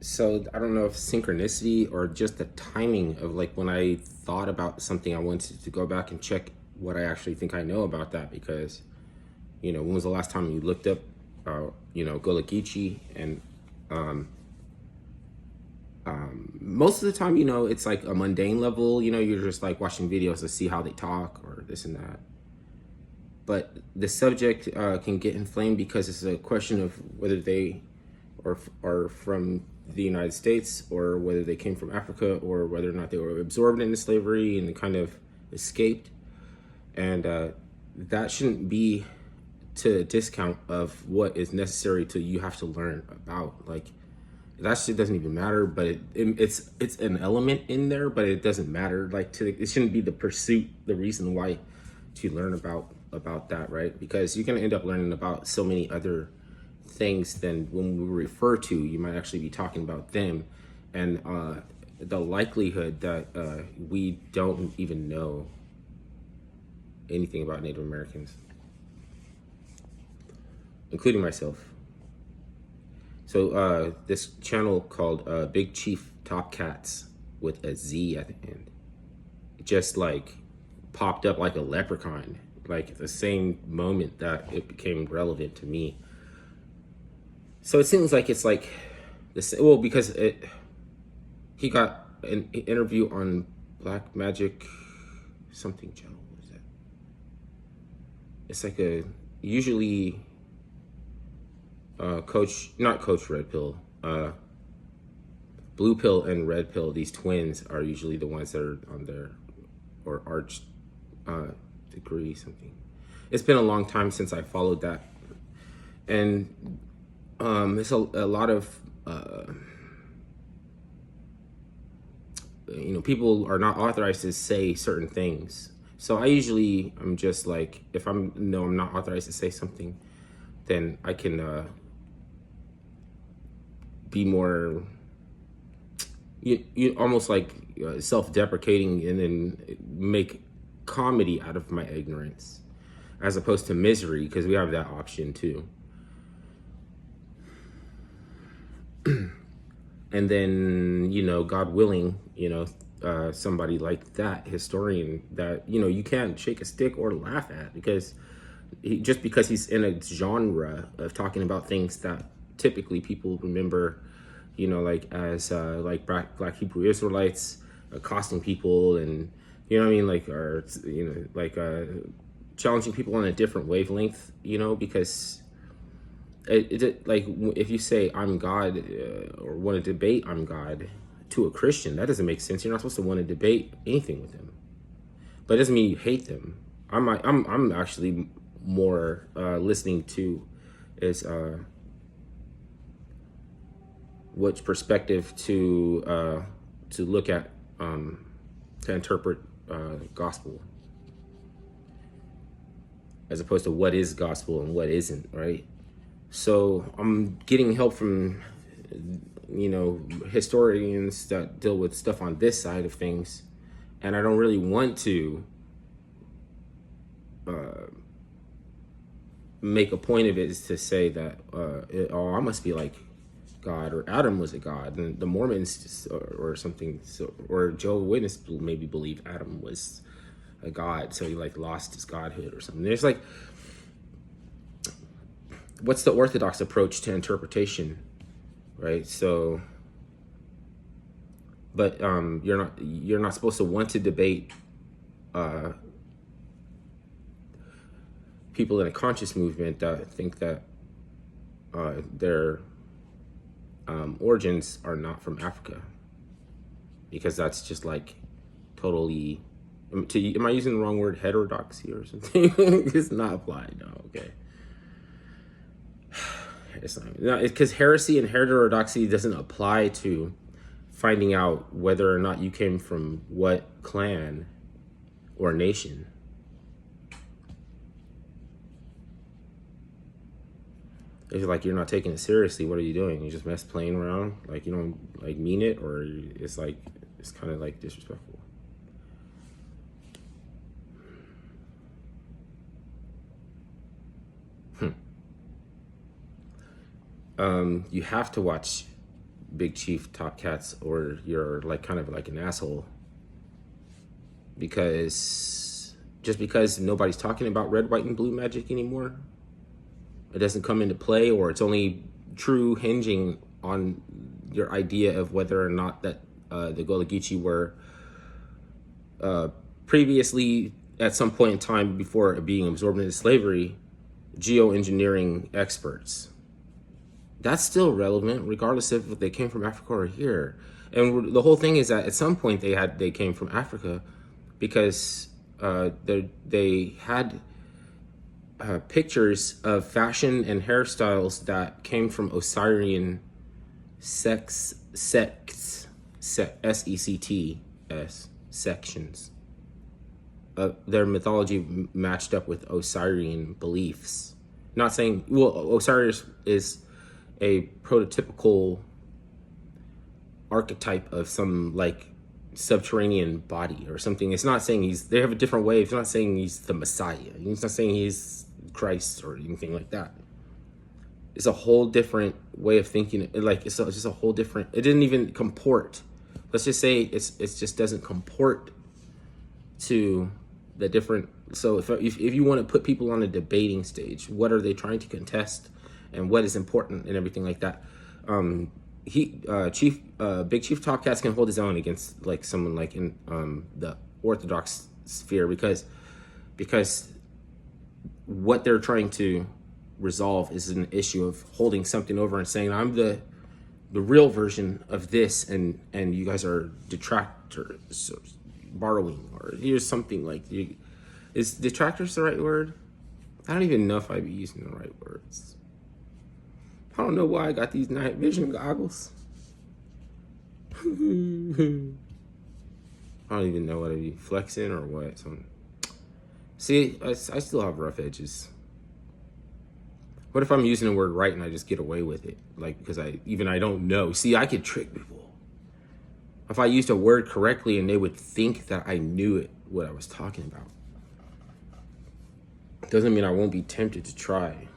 So I don't know if synchronicity or just the timing of like when I thought about something, I wanted to go back and check what I actually think I know about that because, when was the last time you looked up, Gullah Geechee? And most of the time, it's like a mundane level, you're just like watching videos to see how they talk or this and that. But the subject can get inflamed because it's a question of whether they are from the United States or whether they came from Africa or whether or not they were absorbed into slavery and kind of escaped. And that shouldn't be to discount of what is necessary to you have to learn about. Like that shit doesn't even matter, but it's an element in there, but it doesn't matter. Like it shouldn't be the pursuit, the reason why to learn about that, right? Because you're gonna end up learning about so many other things than when we refer to. You might actually be talking about them, and the likelihood that we don't even know anything about Native Americans, including myself. So this channel called Big Chief Topcatz with a Z at the end, it just like popped up like a leprechaun, like the same moment that it became relevant to me. So it seems like it's like this. Well, because he got an interview on Black Magic something channel. What is that? It's like a usually not Coach Red Pill, Blue Pill and Red Pill. These twins are usually the ones that are on there, or Arch degree something. It's been a long time since I followed that, and it's a lot of people are not authorized to say certain things. So I'm just like, if I'm not authorized to say something, then I can be more you almost like self-deprecating and then make comedy out of my ignorance as opposed to misery, because we have that option too. And then God willing, somebody like that historian that you can't shake a stick or laugh at, because just because he's in a genre of talking about things that typically people remember, like as like black Hebrew Israelites accosting people, and what I mean, like, or like challenging people on a different wavelength, because like if you say I'm God or want to debate I'm God to a Christian, that doesn't make sense. You're not supposed to want to debate anything with them, but it doesn't mean you hate them. I'm actually more listening to is which perspective to look at, to interpret gospel, as opposed to what is gospel and what isn't, right? So I'm getting help from historians that deal with stuff on this side of things, and I don't really want to make a point of it is to say that I must be like God, or Adam was a god, and the Mormons or something, or Jehovah's Witness maybe believe Adam was a god, so he like lost his godhood or something. There's like, what's the orthodox approach to interpretation, right? So, but you're not supposed to want to debate people in a conscious movement that think that their origins are not from Africa, because that's just like totally. Am I using the wrong word? Heterodoxy or something? It's not applied. No, okay. It's not, because heresy and heterodoxy doesn't apply to finding out whether or not you came from what clan or nation. If you're not taking it seriously, what are you doing? You just playing around, like you don't like mean it, or it's kind of like disrespectful. You have to watch Big Chief Topcatz, or you're like kind of like an asshole. Because just because nobody's talking about red, white, and blue magic anymore, it doesn't come into play, or it's only true hinging on your idea of whether or not that the Gullah Geechee were previously, at some point in time before being absorbed into slavery, geoengineering experts. That's still relevant, regardless if they came from Africa or here. And the whole thing is that at some point they came from Africa, because they had pictures of fashion and hairstyles that came from Osirian sects, S-E-C-T-S, sections. Their mythology matched up with Osirian beliefs. Not saying, well, Osiris is a prototypical archetype of some like subterranean body or something. It's not saying they have a different way. It's not saying he's the Messiah. It's not saying he's Christ or anything like that. It's a whole different way of thinking. It's just a whole different, it didn't even comport. Let's just say it just doesn't comport to the different. So if you want to put people on a debating stage, what are they trying to contest and what is important and everything like that? Big Chief Topcatz can hold his own against like someone like in the Orthodox sphere, because what they're trying to resolve is an issue of holding something over and saying, I'm the real version of this, and you guys are detractors, or borrowing, or here's something like is detractors the right word? I don't even know if I'd be using the right words. I don't know why I got these night vision goggles. I don't even know what I'd be flexing or what. So, see, I still have rough edges. What if I'm using the word right and I just get away with it? Like, because I don't know. See, I could trick people. If I used a word correctly and they would think that I knew it, what I was talking about. Doesn't mean I won't be tempted to try.